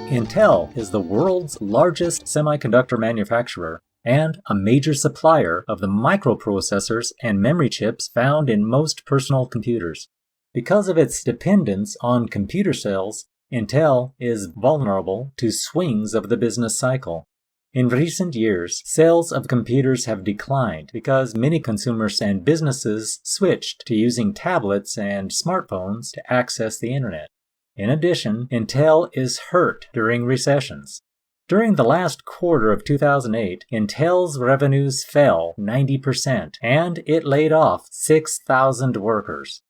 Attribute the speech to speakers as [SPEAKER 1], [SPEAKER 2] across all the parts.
[SPEAKER 1] Intel is the world's largest semiconductor manufacturer and a major supplier of the microprocessors and memory chips found in most personal computers. Because of its dependence on computer sales, Intel is vulnerable to swings of the business cycle. In recent years, sales of computers have declined because many consumers and businesses switched to using tablets and smartphones to access the internet. In addition, Intel is hurt during recessions. During the last quarter of 2008, Intel's revenues fell 90%, and it laid off 6,000 workers.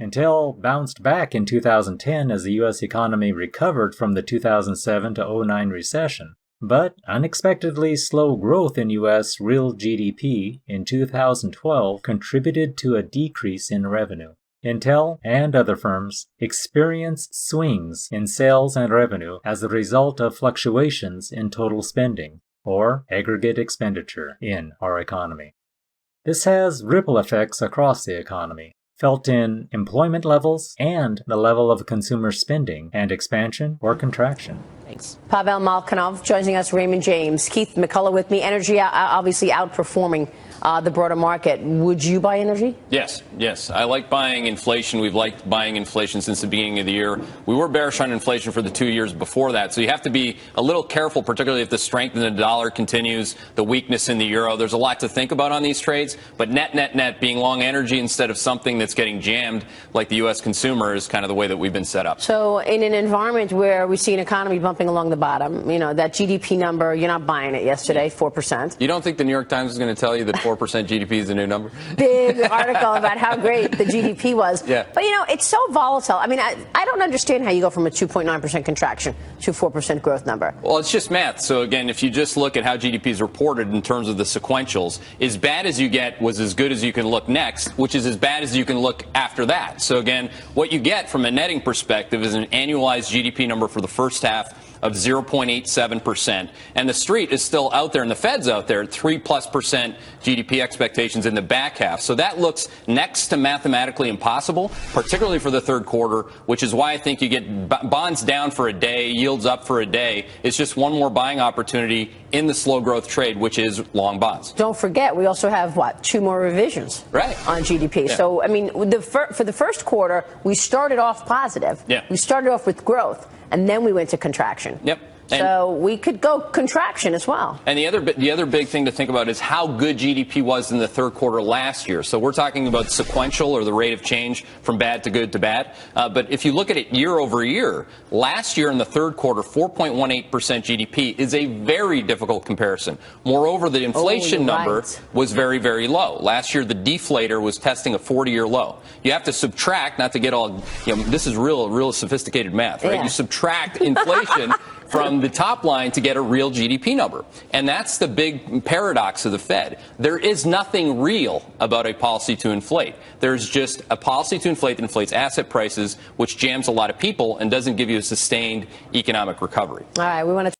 [SPEAKER 1] Intel bounced back in 2010 as the U.S. economy recovered from the 2007 to 2009 recession, but unexpectedly slow growth in U.S. real GDP in 2012 contributed to a decrease in revenue. Intel and other firms experience swings in sales and revenue as a result of fluctuations in total spending, or aggregate expenditure, in our economy. This has ripple effects across the economy, felt in employment levels and the level of consumer spending and expansion or contraction.
[SPEAKER 2] Thanks. Pavel Malkinov joining us, Raymond James. Keith McCullough with me. Energy obviously outperforming the broader market. Would you buy energy?
[SPEAKER 3] Yes. I like buying inflation. We've liked buying inflation since the beginning of the year. We were bearish on inflation for the 2 years before that. So you have to be a little careful, particularly if the strength in the dollar continues, the weakness in the euro. There's a lot to think about on these trades. But net, being long energy instead of something that's getting jammed like the U.S. consumer is kind of the way that we've been set up.
[SPEAKER 2] So in an environment where we see an economy bumping along the bottom, that GDP number, you're not buying it yesterday, 4%.
[SPEAKER 3] You don't think the New York Times is going to tell you that 4% GDP is the new number?
[SPEAKER 2] Big article about how great the GDP was.
[SPEAKER 3] Yeah.
[SPEAKER 2] But, it's so volatile. I mean, I don't understand how you go from a 2.9% contraction to 4% growth number.
[SPEAKER 3] Well, it's just math. So, again, if you just look at how GDP is reported in terms of the sequentials, as bad as you get was as good as you can look next, which is as bad as you can look after that. So, again, what you get from a netting perspective is an annualized GDP number for the first half of 0.87%. And the street is still out there, and the Fed's out there at 3+% GDP expectations in the back half. So that looks next to mathematically impossible, particularly for the third quarter, which is why I think you get bonds down for a day, yields up for a day. It's just one more buying opportunity in the slow growth trade, which is long bonds.
[SPEAKER 2] Don't forget, we also have, 2 more revisions on GDP.
[SPEAKER 3] Yeah.
[SPEAKER 2] So, for the first quarter, we started off positive.
[SPEAKER 3] Yeah.
[SPEAKER 2] We started off with growth, and then we went to contraction.
[SPEAKER 3] Yep.
[SPEAKER 2] So we could go contraction as well.
[SPEAKER 3] And the other big thing to think about is how good GDP was in the third quarter last year. So we're talking about sequential, or the rate of change from bad to good to bad. But if you look at it year over year, last year in the third quarter, 4.18% GDP is a very difficult comparison. Moreover, the inflation number was very, very low. Last year, the deflator was testing a 40-year low. You have to subtract, not to get all, this is real sophisticated math, right?
[SPEAKER 2] Yeah.
[SPEAKER 3] You subtract inflation from the top line to get a real GDP number. And that's the big paradox of the Fed. There is nothing real about a policy to inflate. There's just a policy to inflate that inflates asset prices, which jams a lot of people and doesn't give you a sustained economic recovery.
[SPEAKER 2] All right, we want to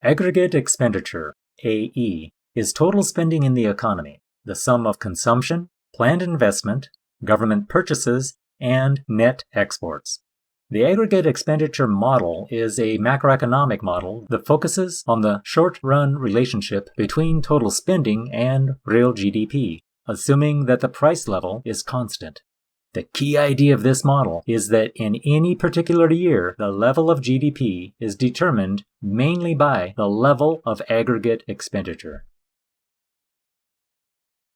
[SPEAKER 1] Aggregate expenditure, AE, is total spending in the economy, the sum of consumption, planned investment, government purchases, and net exports. The aggregate expenditure model is a macroeconomic model that focuses on the short-run relationship between total spending and real GDP, assuming that the price level is constant. The key idea of this model is that in any particular year, the level of GDP is determined mainly by the level of aggregate expenditure.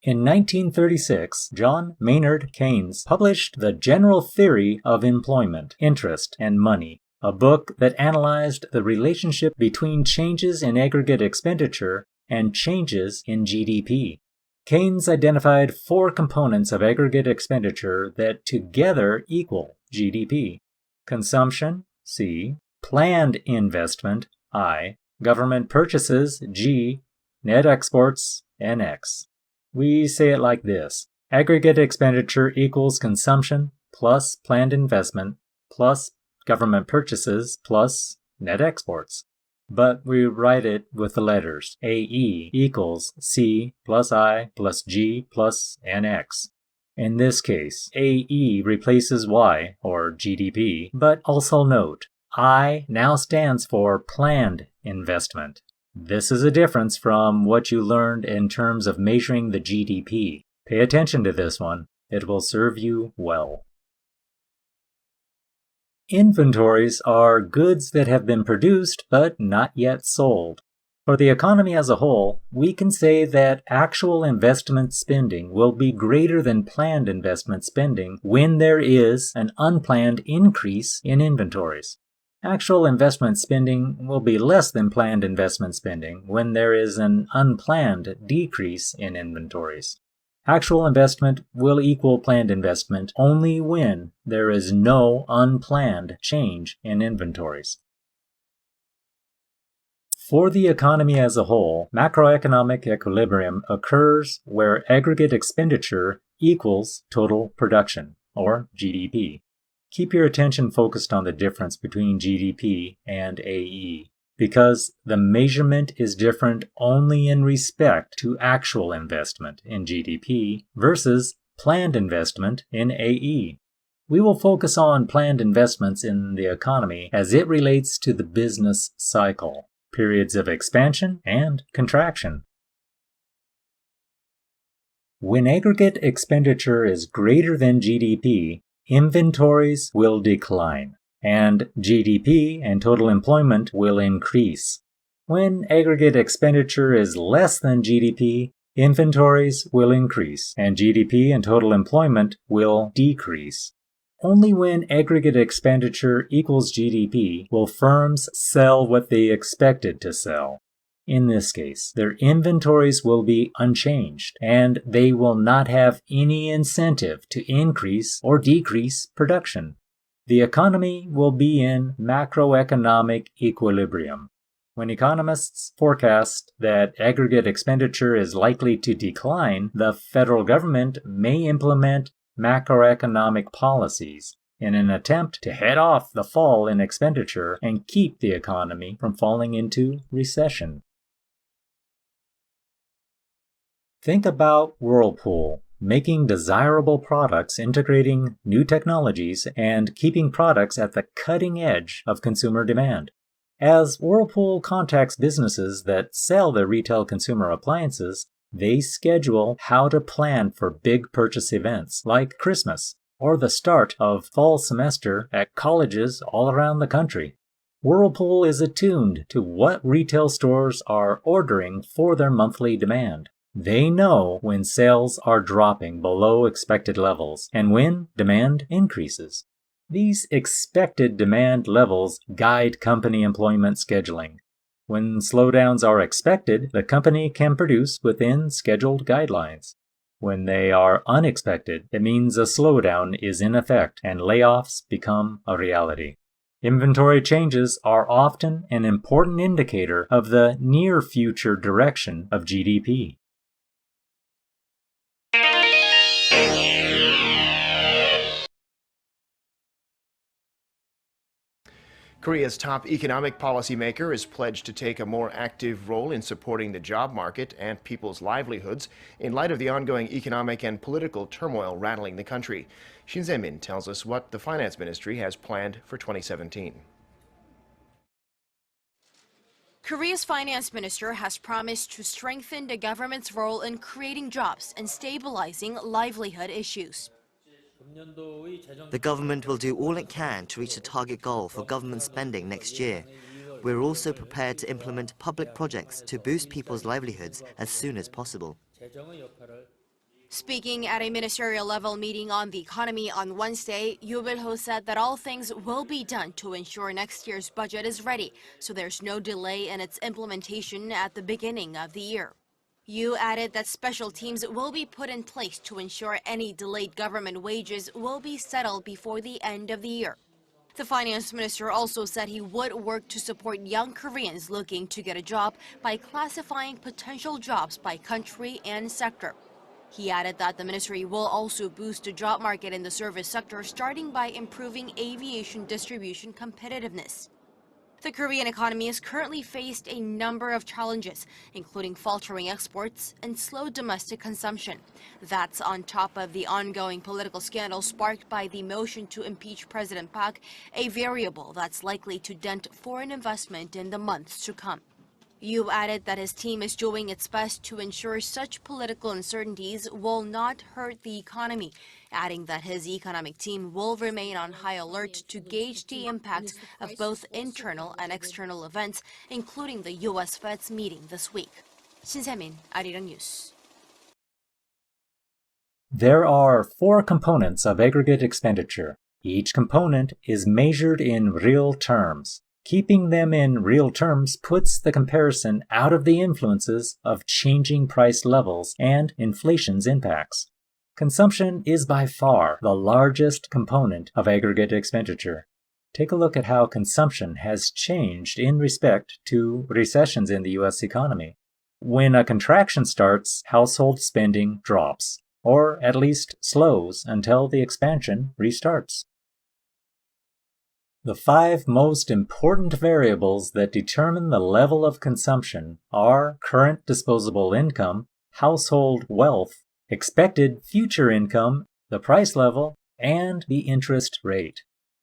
[SPEAKER 1] In 1936, John Maynard Keynes published The General Theory of Employment, Interest, and Money, a book that analyzed the relationship between changes in aggregate expenditure and changes in GDP. Keynes identified 4 components of aggregate expenditure that together equal GDP: consumption, C; planned investment, I; government purchases, G; net exports, NX. We say it like this: aggregate expenditure equals consumption plus planned investment plus government purchases plus net exports. But we write it with the letters AE equals C plus I plus G plus NX. In this case, AE replaces Y, or GDP, but also note, I now stands for planned investment. This is a difference from what you learned in terms of measuring the GDP. Pay attention to this one. It will serve you well. Inventories are goods that have been produced but not yet sold. For the economy as a whole, we can say that actual investment spending will be greater than planned investment spending when there is an unplanned increase in inventories. Actual investment spending will be less than planned investment spending when there is an unplanned decrease in inventories. Actual investment will equal planned investment only when there is no unplanned change in inventories. For the economy as a whole, macroeconomic equilibrium occurs where aggregate expenditure equals total production, or GDP. Keep your attention focused on the difference between GDP and AE, because the measurement is different only in respect to actual investment in GDP versus planned investment in AE. We will focus on planned investments in the economy as it relates to the business cycle, periods of expansion and contraction. When aggregate expenditure is greater than GDP, inventories will decline, and GDP and total employment will increase. When aggregate expenditure is less than GDP, inventories will increase, and GDP and total employment will decrease. Only when aggregate expenditure equals GDP will firms sell what they expected to sell. In this case, their inventories will be unchanged, and they will not have any incentive to increase or decrease production. The economy will be in macroeconomic equilibrium. When economists forecast that aggregate expenditure is likely to decline, the federal government may implement macroeconomic policies in an attempt to head off the fall in expenditure and keep the economy from falling into recession. Think about Whirlpool, making desirable products, integrating new technologies, and keeping products at the cutting edge of consumer demand. As Whirlpool contacts businesses that sell their retail consumer appliances, they schedule how to plan for big purchase events like Christmas or the start of fall semester at colleges all around the country. Whirlpool is attuned to what retail stores are ordering for their monthly demand. They know when sales are dropping below expected levels and when demand increases. These expected demand levels guide company employment scheduling. When slowdowns are expected, the company can produce within scheduled guidelines. When they are unexpected, it means a slowdown is in effect and layoffs become a reality. Inventory changes are often an important indicator of the near future direction of GDP.
[SPEAKER 4] Korea's top economic policymaker is pledged to take a more active role in supporting the job market and people's livelihoods in light of the ongoing economic and political turmoil rattling the country. Shin Se-min tells us what the finance ministry has planned for 2017.
[SPEAKER 5] Korea's finance minister has promised to strengthen the government's role in creating jobs and stabilizing livelihood issues.
[SPEAKER 6] The government will do all it can to reach the target goal for government spending next year. We're also prepared to implement public projects to boost people's livelihoods as soon as possible.
[SPEAKER 5] Speaking at a ministerial-level meeting on the economy on Wednesday, Yoo Bil-ho said that all things will be done to ensure next year's budget is ready, so there's no delay in its implementation at the beginning of the year. Yoo added that special teams will be put in place to ensure any delayed government wages will be settled before the end of the year. The finance minister also said he would work to support young Koreans looking to get a job by classifying potential jobs by country and sector. He added that the ministry will also boost the job market in the service sector, starting by improving aviation distribution competitiveness. The Korean economy has currently faced a number of challenges, including faltering exports and slow domestic consumption. That's on top of the ongoing political scandal sparked by the motion to impeach President Park, a variable that's likely to dent foreign investment in the months to come. Yu added that his team is doing its best to ensure such political uncertainties will not hurt the economy, adding that his economic team will remain on high alert to gauge the impact of both internal and external events, including the U.S. Fed's meeting this week. 신세민, 아리랑 뉴스.
[SPEAKER 1] There are 4 components of aggregate expenditure. Each component is measured in real terms. Keeping them in real terms puts the comparison out of the influences of changing price levels and inflation's impacts. Consumption is by far the largest component of aggregate expenditure. Take a look at how consumption has changed in respect to recessions in the U.S. economy. When a contraction starts, household spending drops, or at least slows until the expansion restarts. The 5 most important variables that determine the level of consumption are current disposable income, household wealth, expected future income, the price level, and the interest rate.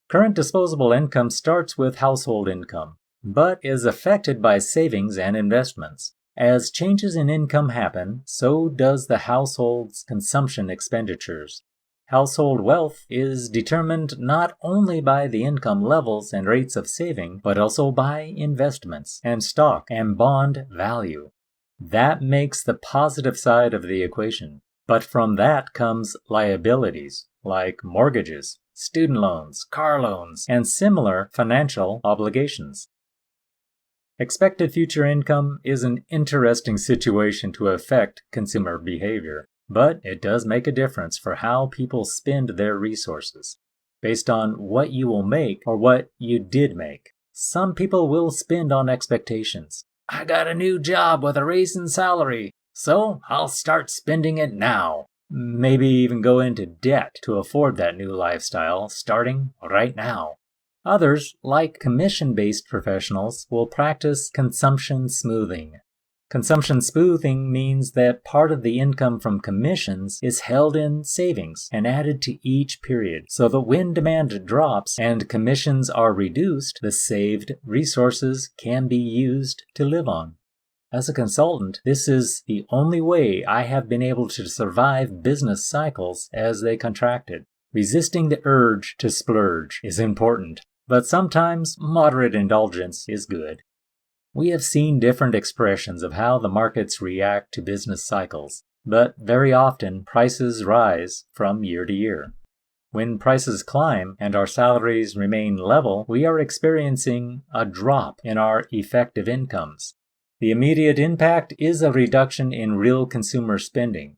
[SPEAKER 1] Current disposable income starts with household income, but is affected by savings and investments. As changes in income happen, so does the household's consumption expenditures. Household wealth is determined not only by the income levels and rates of saving, but also by investments and stock and bond value. That makes the positive side of the equation. But from that comes liabilities, like mortgages, student loans, car loans, and similar financial obligations. Expected future income is an interesting situation to affect consumer behavior. But it does make a difference for how people spend their resources, based on what you will make or what you did make. Some people will spend on expectations. I got a new job with a raise in salary, so I'll start spending it now. Maybe even go into debt to afford that new lifestyle, starting right now. Others, like commission-based professionals, will practice consumption smoothing. Consumption smoothing means that part of the income from commissions is held in savings and added to each period, so that when demand drops and commissions are reduced, the saved resources can be used to live on. As a consultant, this is the only way I have been able to survive business cycles as they contracted. Resisting the urge to splurge is important, but sometimes moderate indulgence is good. We have seen different expressions of how the markets react to business cycles, but very often prices rise from year to year. When prices climb and our salaries remain level, we are experiencing a drop in our effective incomes. The immediate impact is a reduction in real consumer spending.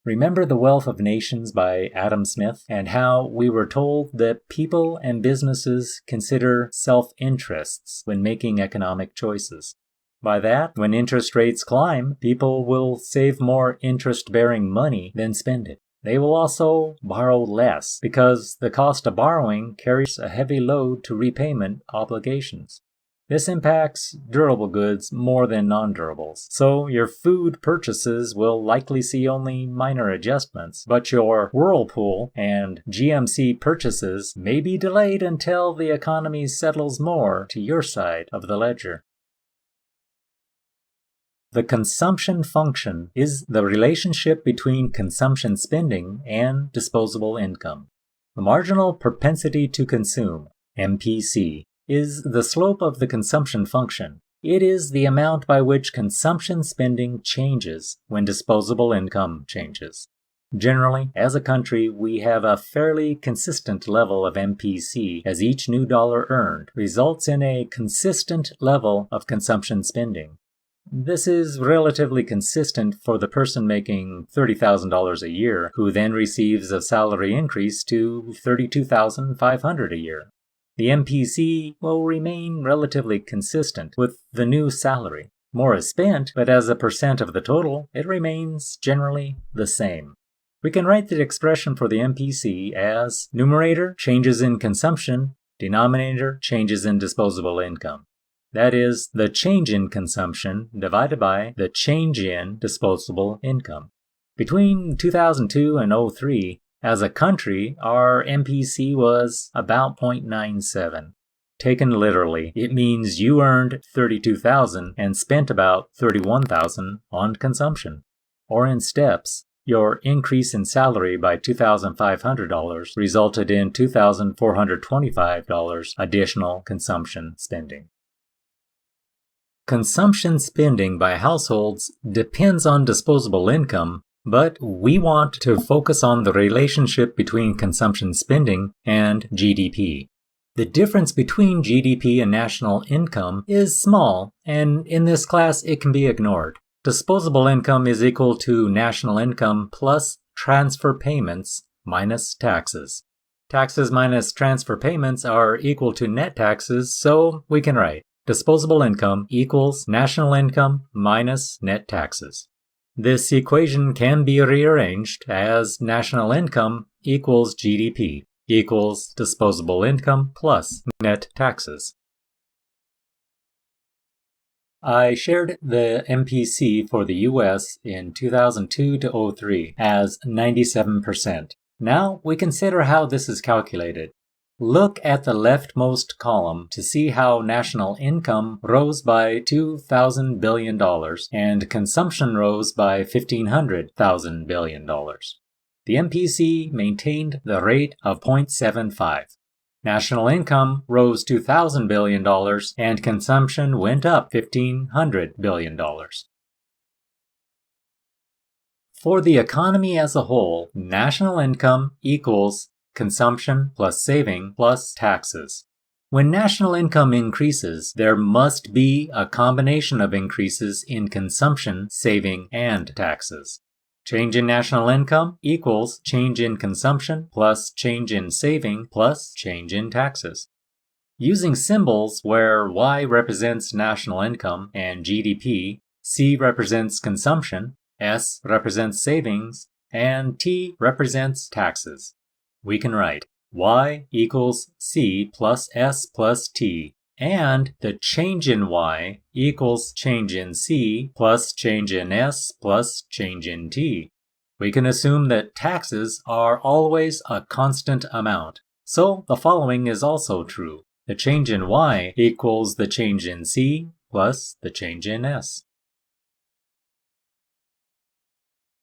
[SPEAKER 1] Remember The Wealth of Nations by Adam Smith, and how we were told that people and businesses consider self-interests when making economic choices. By that, when interest rates climb, people will save more interest-bearing money than spend it. They will also borrow less, because the cost of borrowing carries a heavy load to repayment obligations. This impacts durable goods more than non-durables, so your food purchases will likely see only minor adjustments, but your Whirlpool and GMC purchases may be delayed until the economy settles more to your side of the ledger. The consumption function is the relationship between consumption spending and disposable income. The marginal propensity to consume, MPC, is the slope of the consumption function. It is the amount by which consumption spending changes when disposable income changes. Generally, as a country, we have a fairly consistent level of MPC, as each new dollar earned results in a consistent level of consumption spending. This is relatively consistent for the person making $30,000 a year, who then receives a salary increase to $32,500 a year. The MPC will remain relatively consistent with the new salary. More is spent, but as a percent of the total, it remains generally the same. We can write the expression for the MPC as numerator changes in consumption, denominator changes in disposable income. That is, the change in consumption divided by the change in disposable income. Between 2002 and 2003, as a country, our MPC was about 0.97. Taken literally, it means you earned $32,000 and spent about $31,000 on consumption. Or in steps, your increase in salary by $2,500 resulted in $2,425 additional consumption spending. Consumption spending by households depends on disposable income, but we want to focus on the relationship between consumption spending and GDP. The difference between GDP and national income is small, and in this class it can be ignored. Disposable income is equal to national income plus transfer payments minus taxes. Taxes minus transfer payments are equal to net taxes, so we can write disposable income equals national income minus net taxes. This equation can be rearranged as national income equals GDP equals disposable income plus net taxes. I shared the MPC for the US in 2002 to 2003 as 97%. Now we consider how this is calculated. Look at the leftmost column to see how national income rose by $2,000 billion and consumption rose by $1,500 billion. The MPC maintained the rate of 0.75. National income rose $2,000 billion and consumption went up $1,500 billion. For the economy as a whole, national income equals consumption plus saving plus taxes. When national income increases, there must be a combination of increases in consumption, saving, and taxes. Change in national income equals change in consumption plus change in saving plus change in taxes. Using symbols where Y represents national income and GDP, C represents consumption, S represents savings, and T represents taxes, we can write Y equals C plus S plus T, and the change in Y equals change in C plus change in S plus change in T. We can assume that taxes are always a constant amount, so the following is also true. The change in Y equals the change in C plus the change in S.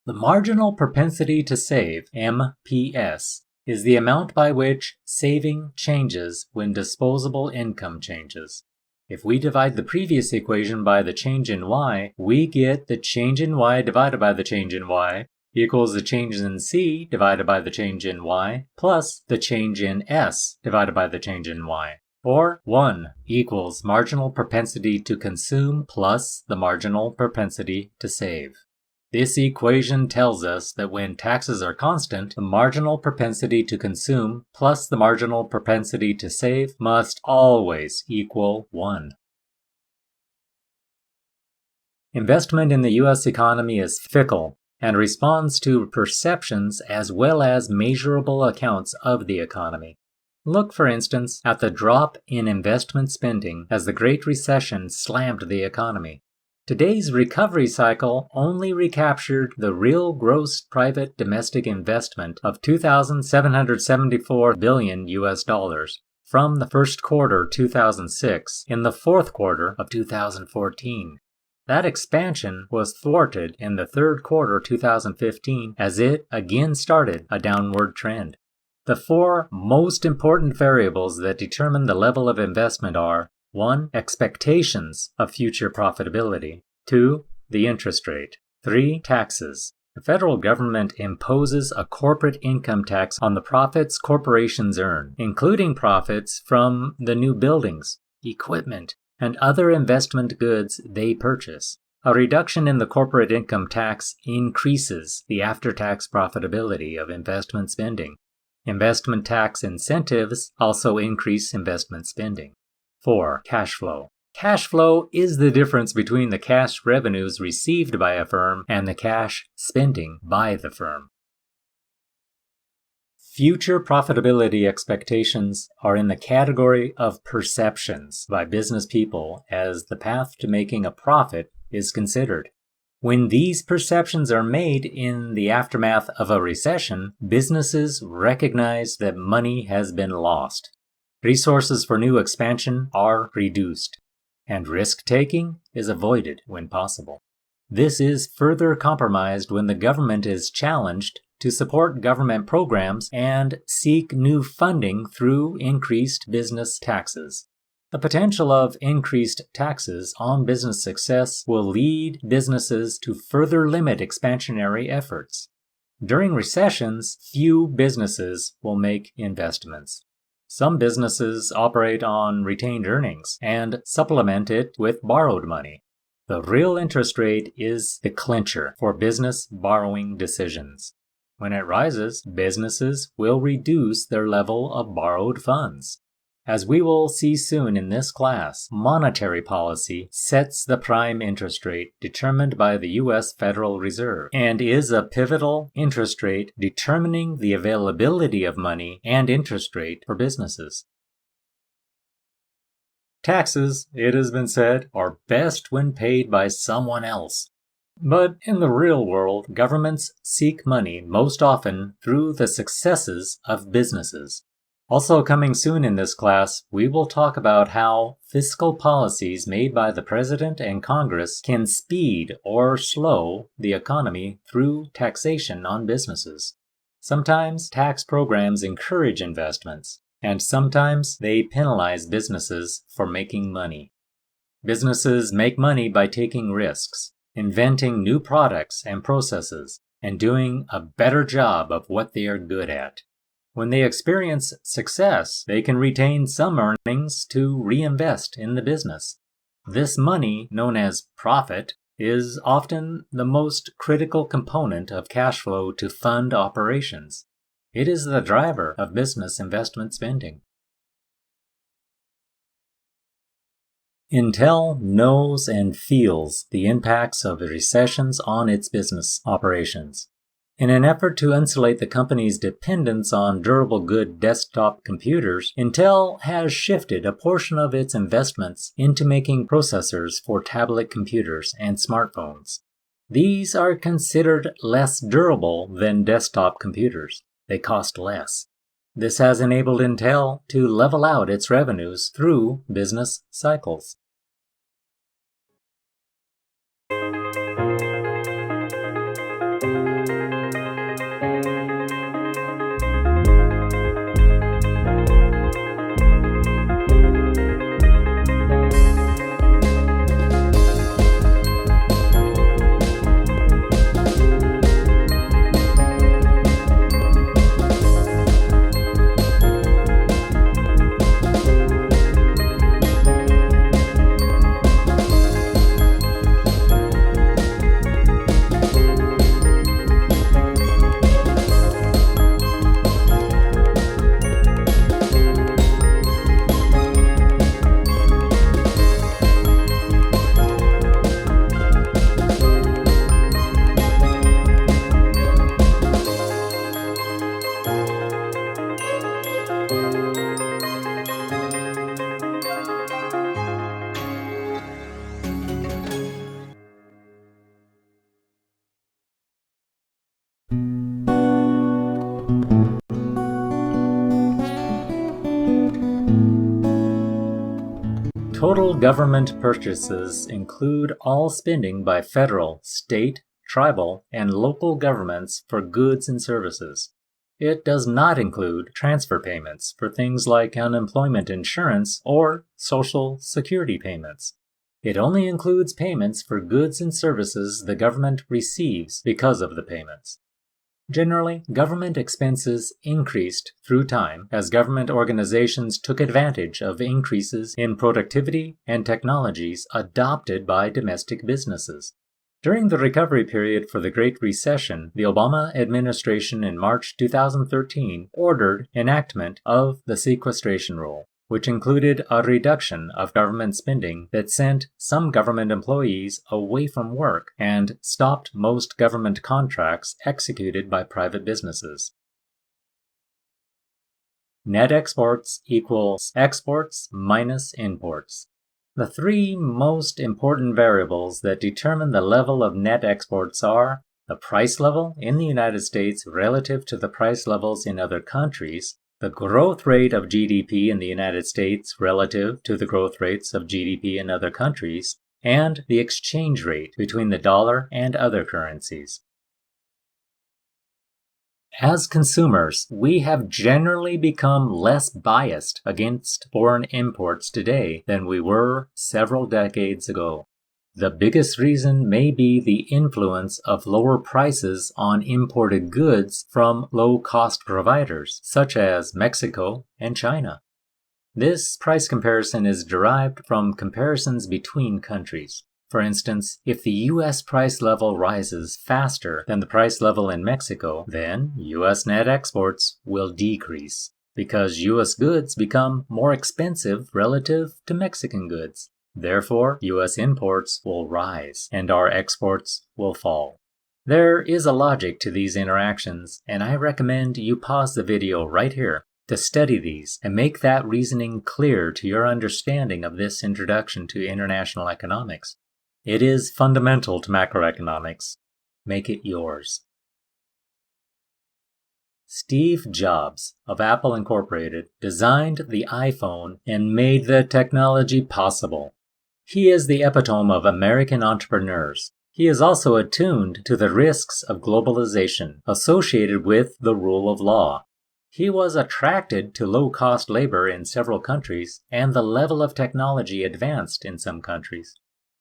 [SPEAKER 1] The marginal propensity to save, MPS, is the amount by which saving changes when disposable income changes. If we divide the previous equation by the change in Y, we get the change in Y divided by the change in Y equals the change in C divided by the change in Y plus the change in S divided by the change in Y. Or 1 equals marginal propensity to consume plus the marginal propensity to save. This equation tells us that when taxes are constant, the marginal propensity to consume plus the marginal propensity to save must always equal 1. Investment in the U.S. economy is fickle and responds to perceptions as well as measurable accounts of the economy. Look, for instance, at the drop in investment spending as the Great Recession slammed the economy. Today's recovery cycle only recaptured the real gross private domestic investment of $2,774 billion from the first quarter 2006 in the fourth quarter of 2014. That expansion was thwarted in the third quarter 2015 as it again started a downward trend. The four most important variables that determine the level of investment are 1. Expectations of future profitability. 2. The interest rate. 3. Taxes. The federal government imposes a corporate income tax on the profits corporations earn, including profits from the new buildings, equipment, and other investment goods they purchase. A reduction in the corporate income tax increases the after-tax profitability of investment spending. Investment tax incentives also increase investment spending. 4. Cash flow. Cash flow is the difference between the cash revenues received by a firm and the cash spending by the firm. Future profitability expectations are in the category of perceptions by business people as the path to making a profit is considered. When these perceptions are made in the aftermath of a recession, businesses recognize that money has been lost. Resources for new expansion are reduced, and risk-taking is avoided when possible. This is further compromised when the government is challenged to support government programs and seek new funding through increased business taxes. The potential of increased taxes on business success will lead businesses to further limit expansionary efforts. During recessions, few businesses will make investments. Some businesses operate on retained earnings and supplement it with borrowed money. The real interest rate is the clincher for business borrowing decisions. When it rises, businesses will reduce their level of borrowed funds. As we will see soon in this class, monetary policy sets the prime interest rate determined by the U.S. Federal Reserve and is a pivotal interest rate determining the availability of money and interest rate for businesses. Taxes, it has been said, are best when paid by someone else. But in the real world, governments seek money most often through the successes of businesses. Also coming soon in this class, we will talk about how fiscal policies made by the President and Congress can speed or slow the economy through taxation on businesses. Sometimes tax programs encourage investments, and sometimes they penalize businesses for making money. Businesses make money by taking risks, inventing new products and processes, and doing a better job of what they are good at. When they experience success, they can retain some earnings to reinvest in the business. This money, known as profit, is often the most critical component of cash flow to fund operations. It is the driver of business investment spending. Intel knows and feels the impacts of recessions on its business operations. In an effort to insulate the company's dependence on durable good desktop computers, Intel has shifted a portion of its investments into making processors for tablet computers and smartphones. These are considered less durable than desktop computers. They cost less. This has enabled Intel to level out its revenues through business cycles. Total government purchases include all spending by federal, state, tribal, and local governments for goods and services. It does not include transfer payments for things like unemployment insurance or Social Security payments. It only includes payments for goods and services the government receives because of the payments. Generally, government expenses increased through time as government organizations took advantage of increases in productivity and technologies adopted by domestic businesses. During the recovery period for the Great Recession, the Obama administration in March 2013 ordered enactment of the sequestration rule, which included a reduction of government spending that sent some government employees away from work and stopped most government contracts executed by private businesses. Net exports equals exports minus imports. The three most important variables that determine the level of net exports are the price level in the United States relative to the price levels in other countries, the growth rate of GDP in the United States relative to the growth rates of GDP in other countries, and the exchange rate between the dollar and other currencies. As consumers, we have generally become less biased against foreign imports today than we were several decades ago. The biggest reason may be the influence of lower prices on imported goods from low-cost providers, such as Mexico and China. This price comparison is derived from comparisons between countries. For instance, if the U.S. price level rises faster than the price level in Mexico, then U.S. net exports will decrease, because U.S. goods become more expensive relative to Mexican goods. Therefore, U.S. imports will rise, and our exports will fall. There is a logic to these interactions, and I recommend you pause the video right here to study these and make that reasoning clear to your understanding of this introduction to international economics. It is fundamental to macroeconomics. Make it yours. Steve Jobs of Apple Incorporated designed the iPhone and made the technology possible. He is the epitome of American entrepreneurs. He is also attuned to the risks of globalization associated with the rule of law. He was attracted to low-cost labor in several countries and the level of technology advanced in some countries.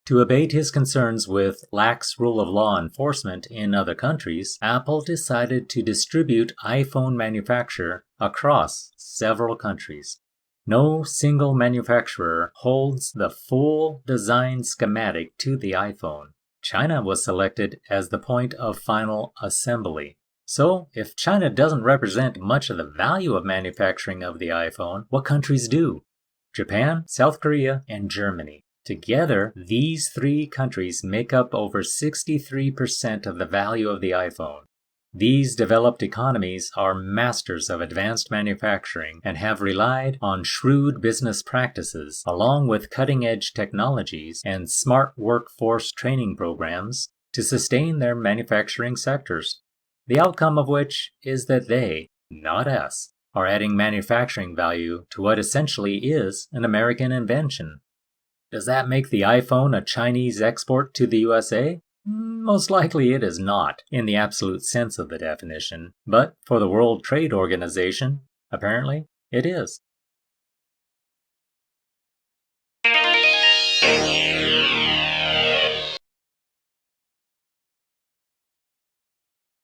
[SPEAKER 1] To abate his concerns with lax rule of law enforcement in other countries, Apple decided to distribute iPhone manufacture across several countries. No single manufacturer holds the full design schematic to the iPhone. China was selected as the point of final assembly. So, if China doesn't represent much of the value of manufacturing of the iPhone, what countries do? Japan, South Korea, and Germany. Together, these three countries make up over 63% of the value of the iPhone. These developed economies are masters of advanced manufacturing and have relied on shrewd business practices, along with cutting-edge technologies and smart workforce training programs to sustain their manufacturing sectors. The outcome of which is that they, not us, are adding manufacturing value to what essentially is an American invention. Does that make the iPhone a Chinese export to the USA? Most likely it is not, in the absolute sense of the definition, but for the World Trade Organization, apparently, it is.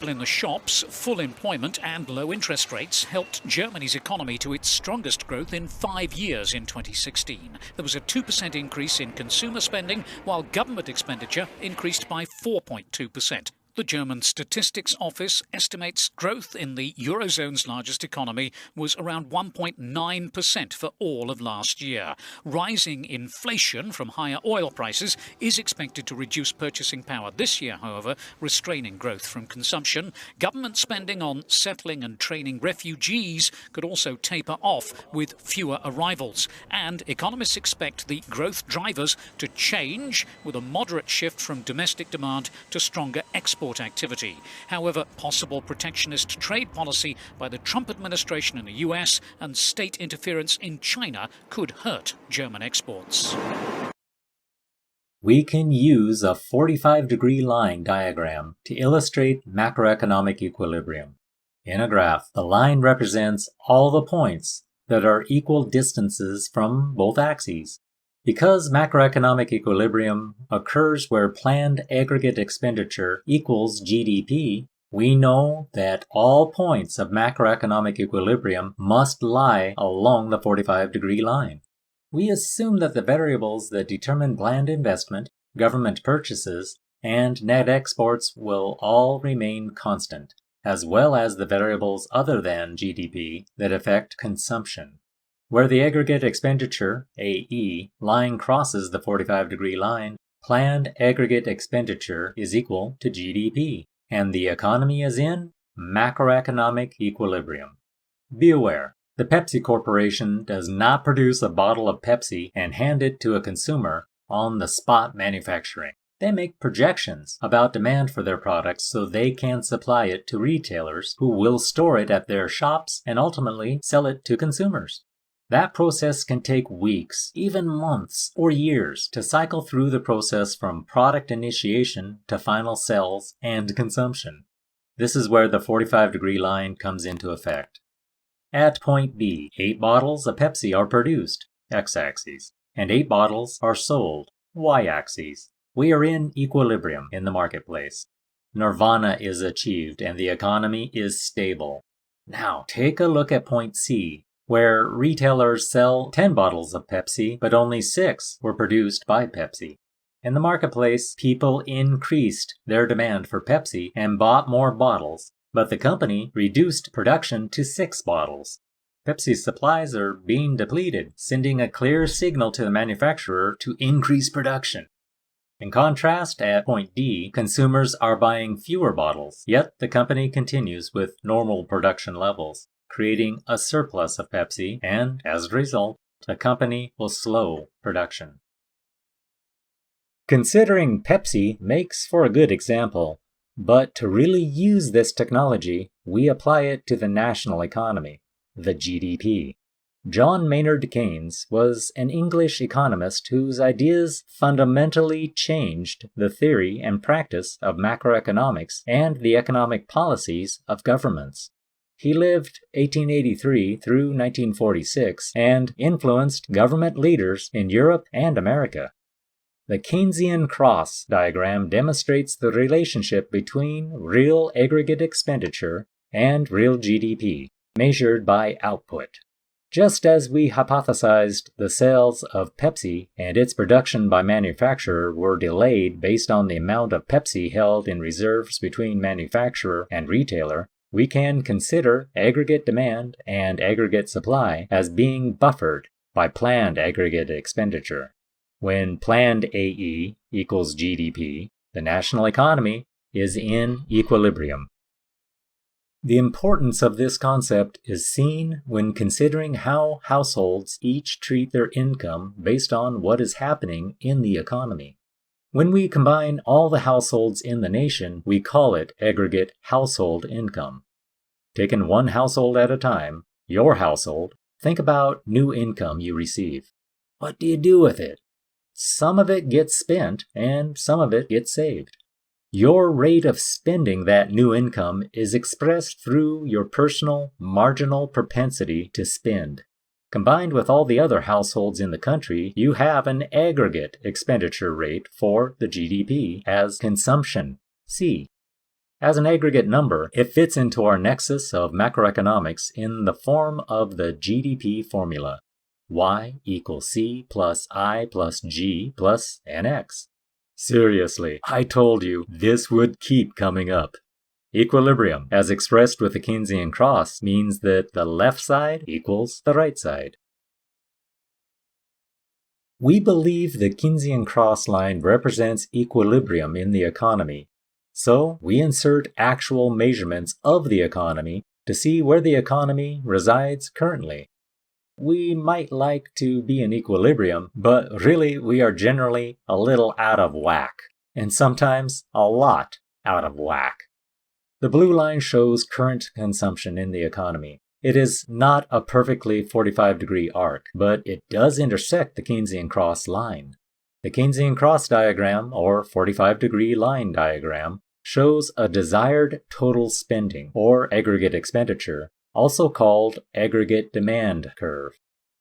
[SPEAKER 7] In the shops, full employment and low interest rates helped Germany's economy to its strongest growth in 5 years in 2016. There was a 2% increase in consumer spending, while government expenditure increased by 4.2%. The German Statistics Office estimates growth in the Eurozone's largest economy was around 1.9% for all of last year. Rising inflation from higher oil prices is expected to reduce purchasing power this year, however, restraining growth from consumption. Government spending on settling and training refugees could also taper off with fewer arrivals. And economists expect the growth drivers to change with a moderate shift from domestic demand to stronger export activity. However, possible protectionist trade policy by the Trump administration in the US and state interference in China could hurt German exports.
[SPEAKER 1] We can use a 45-degree line diagram to illustrate macroeconomic equilibrium. In a graph, the line represents all the points that are equal distances from both axes. Because macroeconomic equilibrium occurs where planned aggregate expenditure equals GDP, we know that all points of macroeconomic equilibrium must lie along the 45-degree line. We assume that the variables that determine planned investment, government purchases, and net exports will all remain constant, as well as the variables other than GDP that affect consumption. Where the aggregate expenditure, AE, line crosses the 45-degree line, planned aggregate expenditure is equal to GDP, and the economy is in macroeconomic equilibrium. Be aware, The Pepsi Corporation does not produce a bottle of Pepsi and hand it to a consumer on the spot manufacturing. They make projections about demand for their products so they can supply it to retailers who will store it at their shops and ultimately sell it to consumers. That process can take weeks, even months, or years to cycle through the process from product initiation to final sales and consumption. This is where the 45-degree line comes into effect. At point B, 8 bottles of Pepsi are produced, x-axis, and 8 bottles are sold, y-axis. We are in equilibrium in the marketplace. Nirvana is achieved and the economy is stable. Now, take a look at point C, where retailers sell 10 bottles of Pepsi, but only 6 were produced by Pepsi. In the marketplace, people increased their demand for Pepsi and bought more bottles, but the company reduced production to 6 bottles. Pepsi's supplies are being depleted, sending a clear signal to the manufacturer to increase production. In contrast, at point D, consumers are buying fewer bottles, yet the company continues with normal production levels, creating a surplus of Pepsi, and as a result, the company will slow production. Considering Pepsi makes for a good example, but to really use this technology, we apply it to the national economy, the GDP. John Maynard Keynes was an English economist whose ideas fundamentally changed the theory and practice of macroeconomics and the economic policies of governments. He lived 1883 through 1946 and influenced government leaders in Europe and America. The Keynesian cross diagram demonstrates the relationship between real aggregate expenditure and real GDP, measured by output. Just as we hypothesized the sales of Pepsi and its production by manufacturer were delayed based on the amount of Pepsi held in reserves between manufacturer and retailer, we can consider aggregate demand and aggregate supply as being buffered by planned aggregate expenditure. When planned AE equals GDP, the national economy is in equilibrium. The importance of this concept is seen when considering how households each treat their income based on what is happening in the economy. When we combine all the households in the nation, we call it aggregate household income. Taken one household at a time, your household, think about new income you receive. What do you do with it? Some of it gets spent and some of it gets saved. Your rate of spending that new income is expressed through your personal marginal propensity to spend. Combined with all the other households in the country, you have an aggregate expenditure rate for the GDP as consumption, C. As an aggregate number, it fits into our nexus of macroeconomics in the form of the GDP formula. Y equals C plus I plus G plus NX. Seriously, I told you this would keep coming up. Equilibrium, as expressed with the Keynesian cross, means that the left side equals the right side. We believe the Keynesian cross line represents equilibrium in the economy, so we insert actual measurements of the economy to see where the economy resides currently. We might like to be in equilibrium, but really we are generally a little out of whack, and sometimes a lot out of whack. The blue line shows current consumption in the economy. It is not a perfectly 45-degree arc, but it does intersect the Keynesian cross line. The Keynesian cross diagram, or 45-degree line diagram, shows a desired total spending, or aggregate expenditure, also called aggregate demand curve.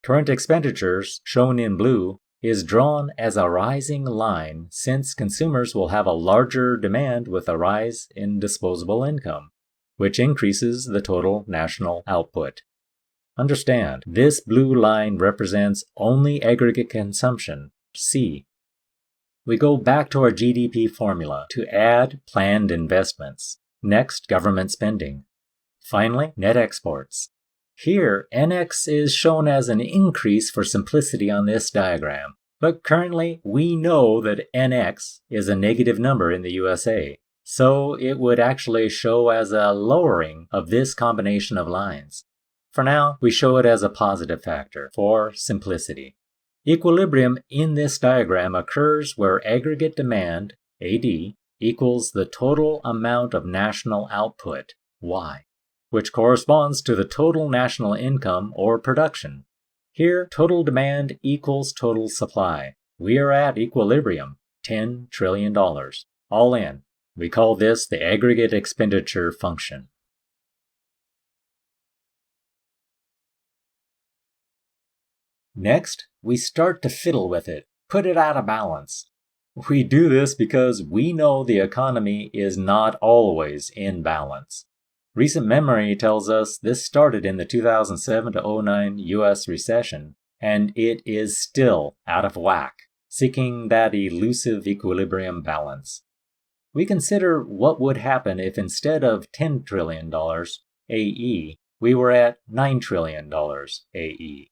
[SPEAKER 1] Current expenditures, shown in blue, is drawn as a rising line since consumers will have a larger demand with a rise in disposable income, which increases the total national output. Understand, this blue line represents only aggregate consumption, C. We go back to our GDP formula to add planned investments. Next, government spending. Finally, net exports. Here, NX is shown as an increase for simplicity on this diagram, but currently we know that NX is a negative number in the USA, so it would actually show as a lowering of this combination of lines. For now, we show it as a positive factor for simplicity. Equilibrium in this diagram occurs where aggregate demand, AD, equals the total amount of national output, Y, which corresponds to the total national income or production. Here, total demand equals total supply. We are at equilibrium, $10 trillion, all in. We call this the aggregate expenditure function. Next, we start to fiddle with it, put it out of balance. We do this because we know the economy is not always in balance. Recent memory tells us this started in the 2007 to 09 US recession, and it is still out of whack, seeking that elusive equilibrium balance. We consider what would happen if instead of $10 trillion AE, we were at $9 trillion AE.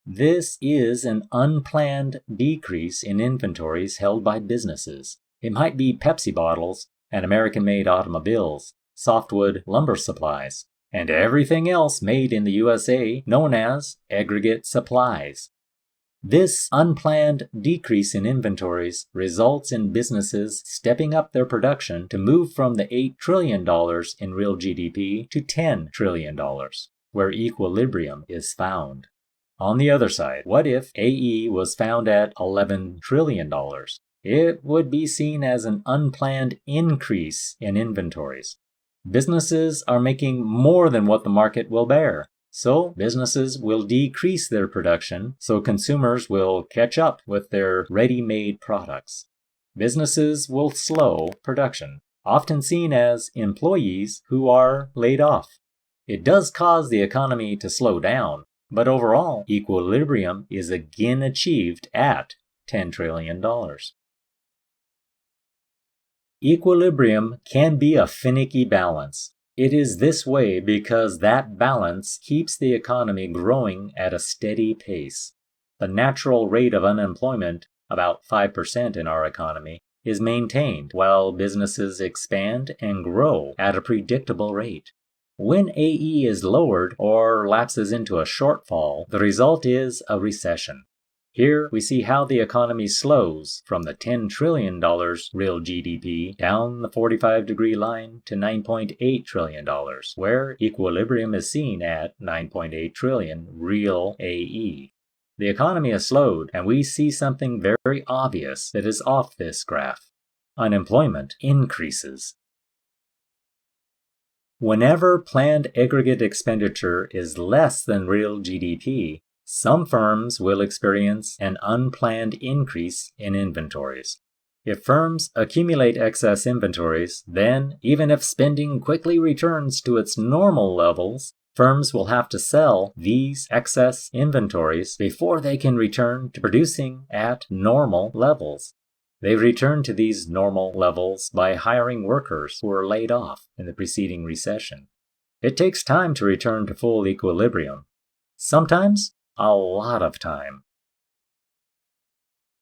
[SPEAKER 1] This is an unplanned decrease in inventories held by businesses. It might be Pepsi bottles and American-made automobiles, softwood lumber supplies, and everything else made in the USA known as aggregate supplies. This unplanned decrease in inventories results in businesses stepping up their production to move from the $8 trillion in real GDP to $10 trillion, where equilibrium is found. On the other side, what if AE was found at $11 trillion? It would be seen as an unplanned increase in inventories. Businesses are making more than what the market will bear, so businesses will decrease their production so consumers will catch up with their ready-made products. Businesses will slow production, often seen as employees who are laid off. It does cause the economy to slow down, but overall, equilibrium is again achieved at $10 trillion. Equilibrium can be a finicky balance. It is this way because that balance keeps the economy growing at a steady pace. The natural rate of unemployment, about 5% in our economy, is maintained while businesses expand and grow at a predictable rate. When AE is lowered or lapses into a shortfall, the result is a recession. Here we see how the economy slows from the $10 trillion real GDP down the 45-degree line to $9.8 trillion, where equilibrium is seen at $9.8 trillion real AE. The economy is slowed, and we see something very obvious that is off this graph. Unemployment increases. Whenever planned aggregate expenditure is less than real GDP, some firms will experience an unplanned increase in inventories. If firms accumulate excess inventories, then, even if spending quickly returns to its normal levels, firms will have to sell these excess inventories before they can return to producing at normal levels. They return to these normal levels by hiring workers who were laid off in the preceding recession. It takes time to return to full equilibrium. Sometimes, a lot of time.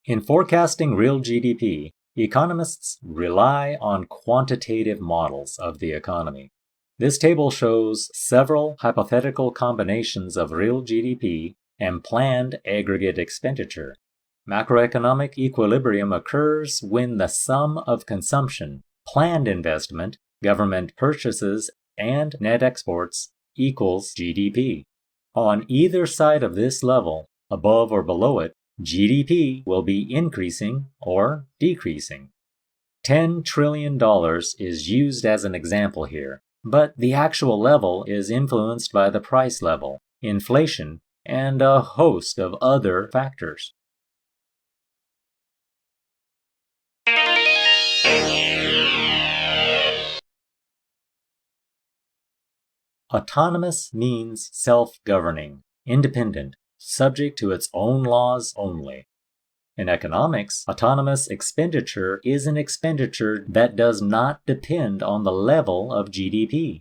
[SPEAKER 1] In forecasting real GDP, economists rely on quantitative models of the economy. This table shows several hypothetical combinations of real GDP and planned aggregate expenditure. Macroeconomic equilibrium occurs when the sum of consumption, planned investment, government purchases, and net exports equals GDP. On either side of this level, above or below it, GDP will be increasing or decreasing. $10 trillion is used as an example here, but the actual level is influenced by the price level, inflation, and a host of other factors. Autonomous means self-governing, independent, subject to its own laws only. In economics, autonomous expenditure is an expenditure that does not depend on the level of GDP.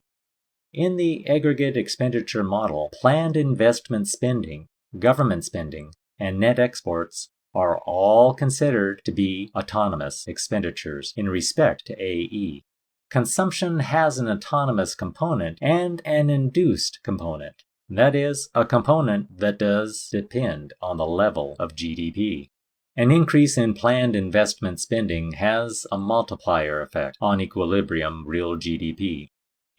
[SPEAKER 1] In the aggregate expenditure model, planned investment spending, government spending, and net exports are all considered to be autonomous expenditures in respect to AE. Consumption has an autonomous component and an induced component. That is, a component that does depend on the level of GDP. An increase in planned investment spending has a multiplier effect on equilibrium real GDP.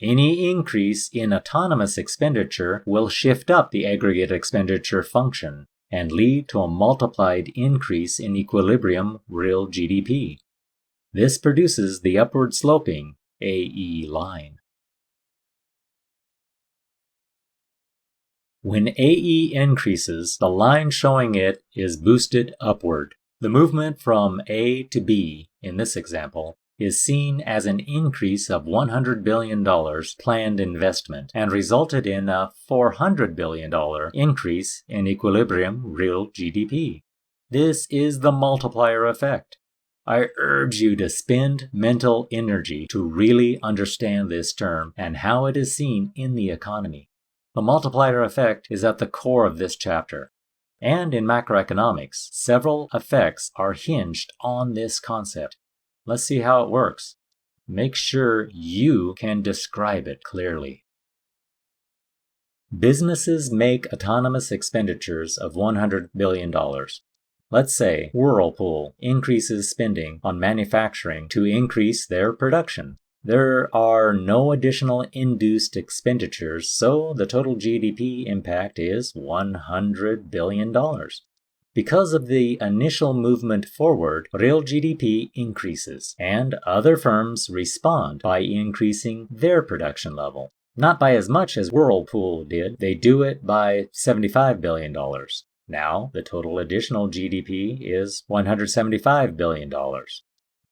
[SPEAKER 1] Any increase in autonomous expenditure will shift up the aggregate expenditure function and lead to a multiplied increase in equilibrium real GDP. This produces the upward sloping AE line. When AE increases, the line showing it is boosted upward. The movement from A to B, in this example, is seen as an increase of $100 billion planned investment and resulted in a $400 billion increase in equilibrium real GDP. This is the multiplier effect. I urge you to spend mental energy to really understand this term and how it is seen in the economy. The multiplier effect is at the core of this chapter. And in macroeconomics, several effects are hinged on this concept. Let's see how it works. Make sure you can describe it clearly. Businesses make autonomous expenditures of $100 billion. Let's say Whirlpool increases spending on manufacturing to increase their production. There are no additional induced expenditures, so the total GDP impact is $100 billion. Because of the initial movement forward, real GDP increases, and other firms respond by increasing their production level. Not by as much as Whirlpool did, they do it by $75 billion. Now, the total additional GDP is $175 billion.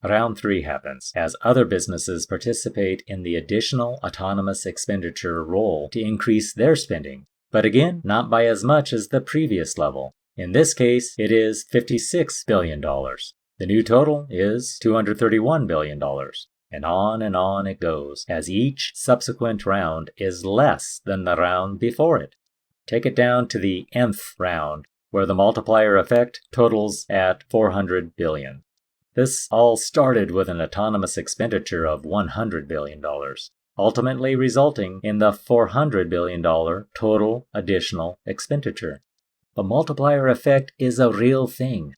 [SPEAKER 1] Round 3 happens, as other businesses participate in the additional autonomous expenditure role to increase their spending, but again, not by as much as the previous level. In this case, it is $56 billion. The new total is $231 billion. And on it goes, as each subsequent round is less than the round before it. Take it down to the nth round, where the multiplier effect totals at $400 billion. This all started with an autonomous expenditure of $100 billion, ultimately resulting in the $400 billion total additional expenditure. The multiplier effect is a real thing.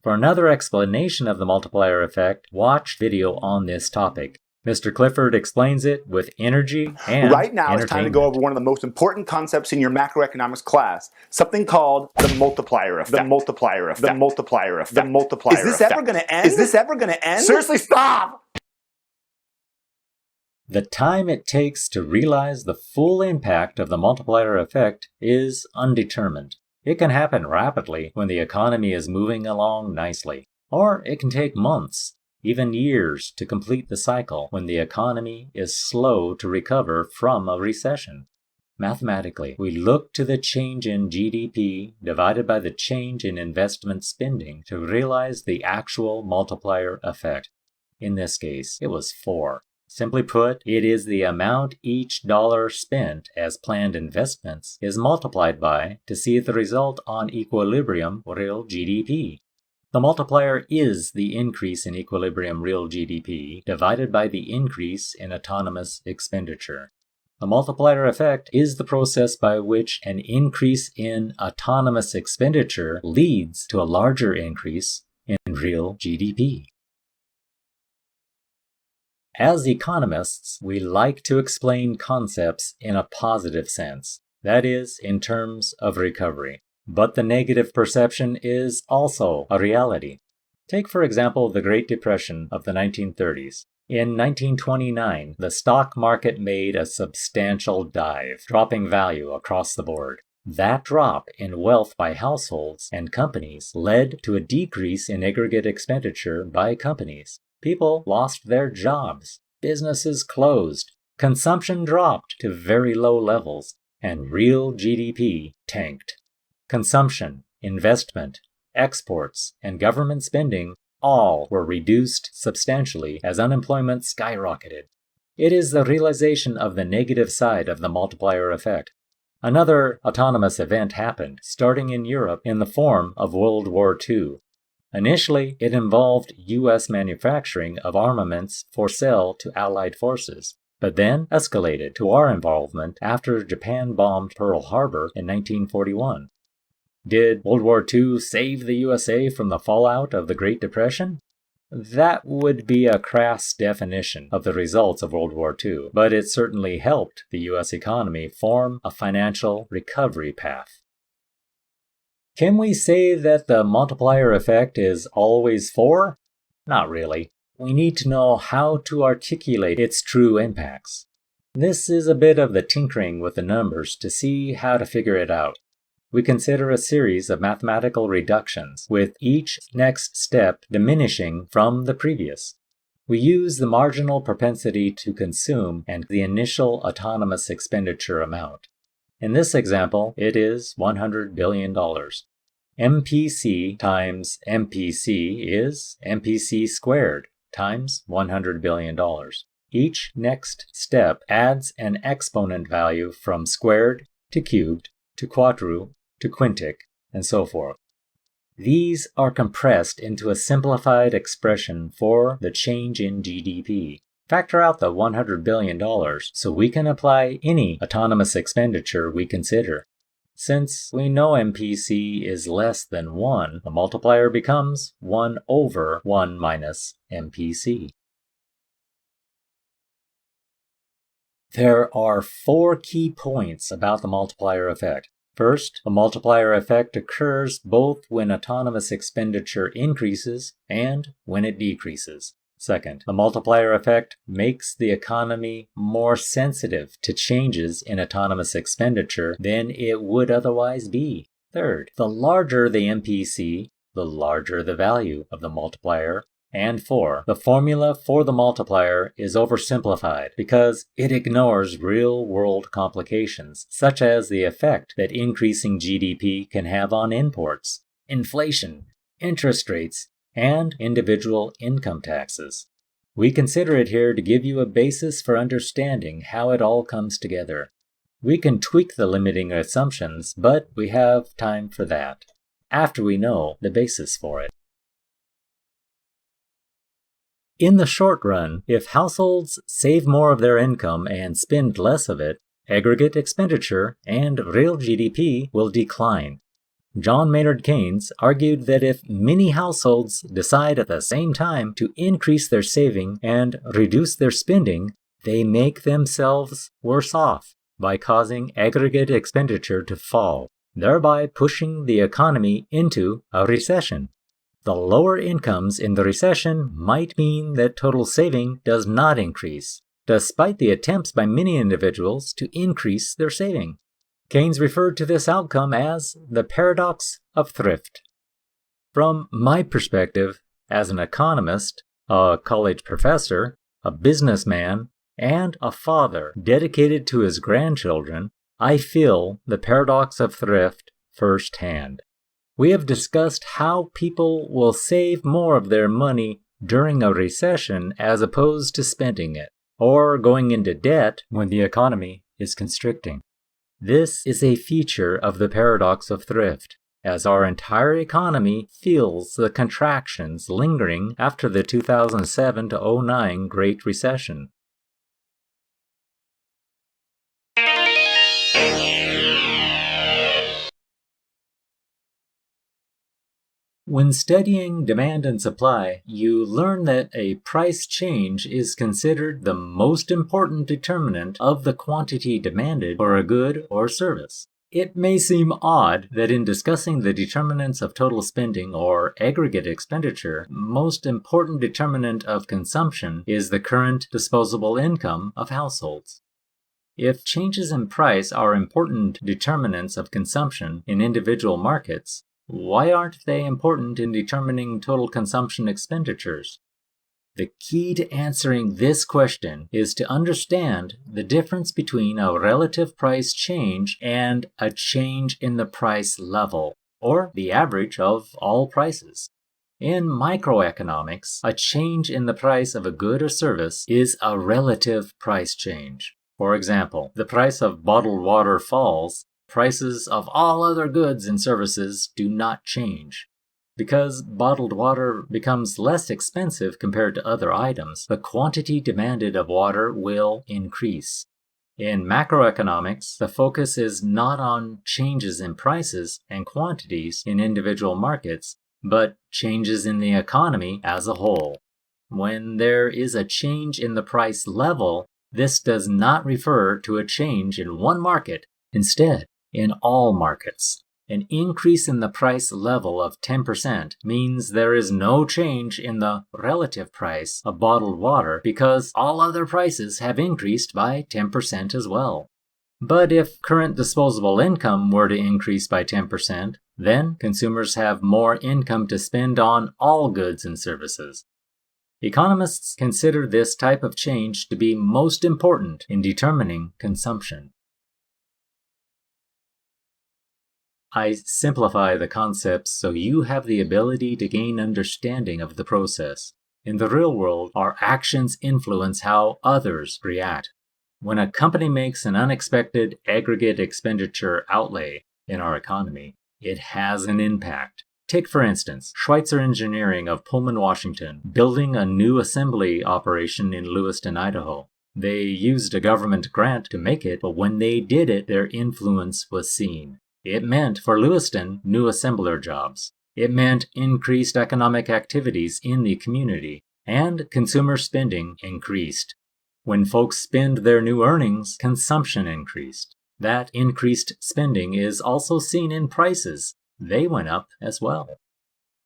[SPEAKER 1] For another explanation of the multiplier effect, watch video on this topic. Mr. Clifford explains it with energy and
[SPEAKER 8] right now, it's time to go over one of the most important concepts in your macroeconomics class, something called the multiplier effect. The multiplier effect. The multiplier effect. The multiplier effect. Is this ever going to end? Is this ever going to end? Seriously, stop!
[SPEAKER 1] The time it takes to realize the full impact of the multiplier effect is undetermined. It can happen rapidly when the economy is moving along nicely, or it can take months, even years, to complete the cycle when the economy is slow to recover from a recession. Mathematically, we look to the change in GDP divided by the change in investment spending to realize the actual multiplier effect. In this case, it was 4. Simply put, it is the amount each dollar spent as planned investments is multiplied by to see the result on equilibrium real GDP. The multiplier is the increase in equilibrium real GDP divided by the increase in autonomous expenditure. The multiplier effect is the process by which an increase in autonomous expenditure leads to a larger increase in real GDP. As economists, we like to explain concepts in a positive sense, that is, in terms of recovery. But the negative perception is also a reality. Take, for example, the Great Depression of the 1930s. In 1929, the stock market made a substantial dive, dropping value across the board. That drop in wealth by households and companies led to a decrease in aggregate expenditure by companies. People lost their jobs, businesses closed, consumption dropped to very low levels, and real GDP tanked. Consumption, investment, exports, and government spending all were reduced substantially as unemployment skyrocketed. It is the realization of the negative side of the multiplier effect. Another autonomous event happened, starting in Europe in the form of World War II. Initially, it involved U.S. manufacturing of armaments for sale to Allied forces. but then escalated to our involvement after Japan bombed Pearl Harbor in 1941. Did World War II save the USA from the fallout of the Great Depression? That would be a crass definition of the results of World War II, but it certainly helped the US economy form a financial recovery path. Can we say that the multiplier effect is always 4? Not really. We need to know how to articulate its true impacts. This is a bit of the tinkering with the numbers to see how to figure it out. We consider a series of mathematical reductions, with each next step diminishing from the previous. We use the marginal propensity to consume and the initial autonomous expenditure amount. In this example, it is $100 billion. MPC times MPC is MPC squared times $100 billion. Each next step adds an exponent value from squared to cubed to quadru to quintic, and so forth. These are compressed into a simplified expression for the change in GDP. Factor out the $100 billion so we can apply any autonomous expenditure we consider. Since we know MPC is less than 1, the multiplier becomes 1 over 1 minus MPC. There are 4 key points about the multiplier effect. First, the multiplier effect occurs both when autonomous expenditure increases and when it decreases. Second, the multiplier effect makes the economy more sensitive to changes in autonomous expenditure than it would otherwise be. Third, the larger the MPC, the larger the value of the multiplier. And 4, the formula for the multiplier is oversimplified because it ignores real-world complications, such as the effect that increasing GDP can have on imports, inflation, interest rates, and individual income taxes. We consider it here to give you a basis for understanding how it all comes together. We can tweak the limiting assumptions, but we have time for that after we know the basis for it. In the short run, if households save more of their income and spend less of it, aggregate expenditure and real GDP will decline. John Maynard Keynes argued that if many households decide at the same time to increase their saving and reduce their spending, they make themselves worse off by causing aggregate expenditure to fall, thereby pushing the economy into a recession. The lower incomes in the recession might mean that total saving does not increase, despite the attempts by many individuals to increase their saving. Keynes referred to this outcome as the Paradox of Thrift. From my perspective, as an economist, a college professor, a businessman, and a father dedicated to his grandchildren, I feel the Paradox of Thrift firsthand. We have discussed how people will save more of their money during a recession as opposed to spending it, or going into debt when the economy is constricting. This is a feature of the Paradox of Thrift, as our entire economy feels the contractions lingering after the 2007 to 2009 Great Recession. When studying demand and supply, you learn that a price change is considered the most important determinant of the quantity demanded for a good or service. It may seem odd that in discussing the determinants of total spending or aggregate expenditure, most important determinant of consumption is the current disposable income of households. If changes in price are important determinants of consumption in individual markets, why aren't they important in determining total consumption expenditures? The key to answering this question is to understand the difference between a relative price change and a change in the price level, or the average of all prices. In microeconomics, a change in the price of a good or service is a relative price change. For example, the price of bottled water falls, prices of all other goods and services do not change. Because bottled water becomes less expensive compared to other items, the quantity demanded of water will increase. In macroeconomics, the focus is not on changes in prices and quantities in individual markets, but changes in the economy as a whole. When there is a change in the price level, this does not refer to a change in one market, instead, in all markets. An increase in the price level of 10% means there is no change in the relative price of bottled water because all other prices have increased by 10% as well. But if current disposable income were to increase by 10%, then consumers have more income to spend on all goods and services. Economists consider this type of change to be most important in determining consumption. I simplify the concepts so you have the ability to gain understanding of the process. In the real world, our actions influence how others react. When a company makes an unexpected aggregate expenditure outlay in our economy, it has an impact. Take, for instance, Schweitzer Engineering of Pullman, Washington, building a new assembly operation in Lewiston, Idaho. They used a government grant to make it, but when they did it, their influence was seen. It meant, for Lewiston, new assembler jobs. It meant increased economic activities in the community, and consumer spending increased. When folks spend their new earnings, consumption increased. That increased spending is also seen in prices. They went up as well.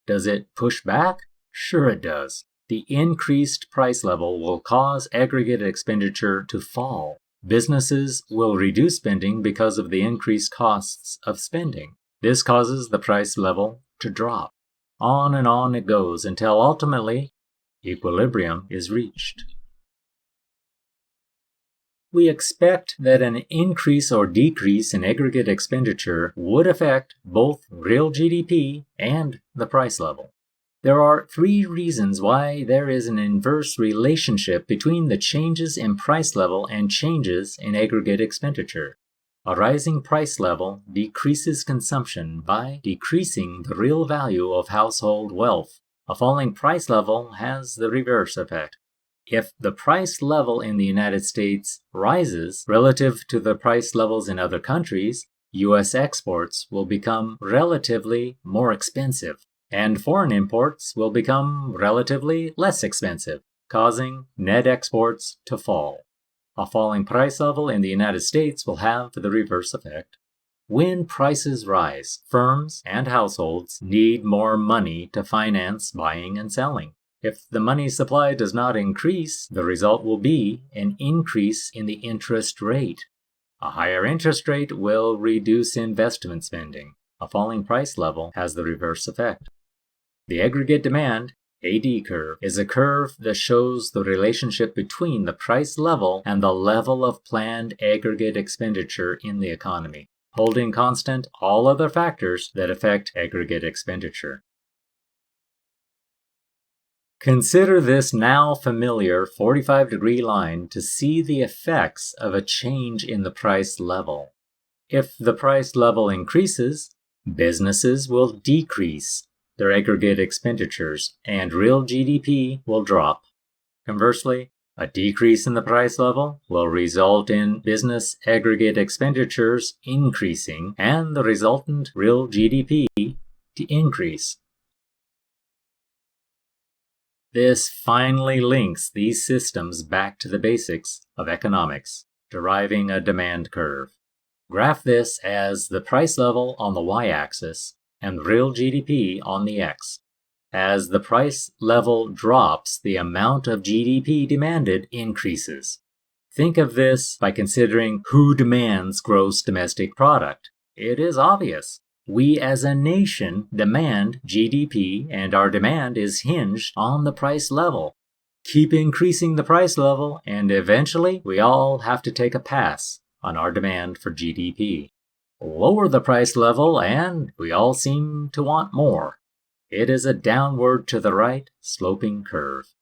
[SPEAKER 1] Does it push back? Sure it does. The increased price level will cause aggregate expenditure to fall. Businesses will reduce spending because of the increased costs of spending. This causes the price level to drop. On and on it goes until ultimately equilibrium is reached. We expect that an increase or decrease in aggregate expenditure would affect both real GDP and the price level. There are 3 reasons why there is an inverse relationship between the changes in price level and changes in aggregate expenditure. A rising price level decreases consumption by decreasing the real value of household wealth. A falling price level has the reverse effect. If the price level in the United States rises relative to the price levels in other countries, U.S. exports will become relatively more expensive, and foreign imports will become relatively less expensive, causing net exports to fall. A falling price level in the United States will have the reverse effect. When prices rise, firms and households need more money to finance buying and selling. If the money supply does not increase, the result will be an increase in the interest rate. A higher interest rate will reduce investment spending. A falling price level has the reverse effect. The aggregate demand, AD curve, is a curve that shows the relationship between the price level and the level of planned aggregate expenditure in the economy, holding constant all other factors that affect aggregate expenditure. Consider this now familiar 45-degree line to see the effects of a change in the price level. If the price level increases, businesses will decrease their aggregate expenditures and real GDP will drop. Conversely, a decrease in the price level will result in business aggregate expenditures increasing and the resultant real GDP to increase. This finally links these systems back to the basics of economics, deriving a demand curve. Graph this as the price level on the y-axis and real GDP on the x. As the price level drops, the amount of GDP demanded increases. Think of this by considering who demands gross domestic product. It is obvious. We as a nation demand GDP, and our demand is hinged on the price level. Keep increasing the price level, and eventually we all have to take a pass on our demand for GDP. Lower the price level, and we all seem to want more. It is a downward to the right sloping curve.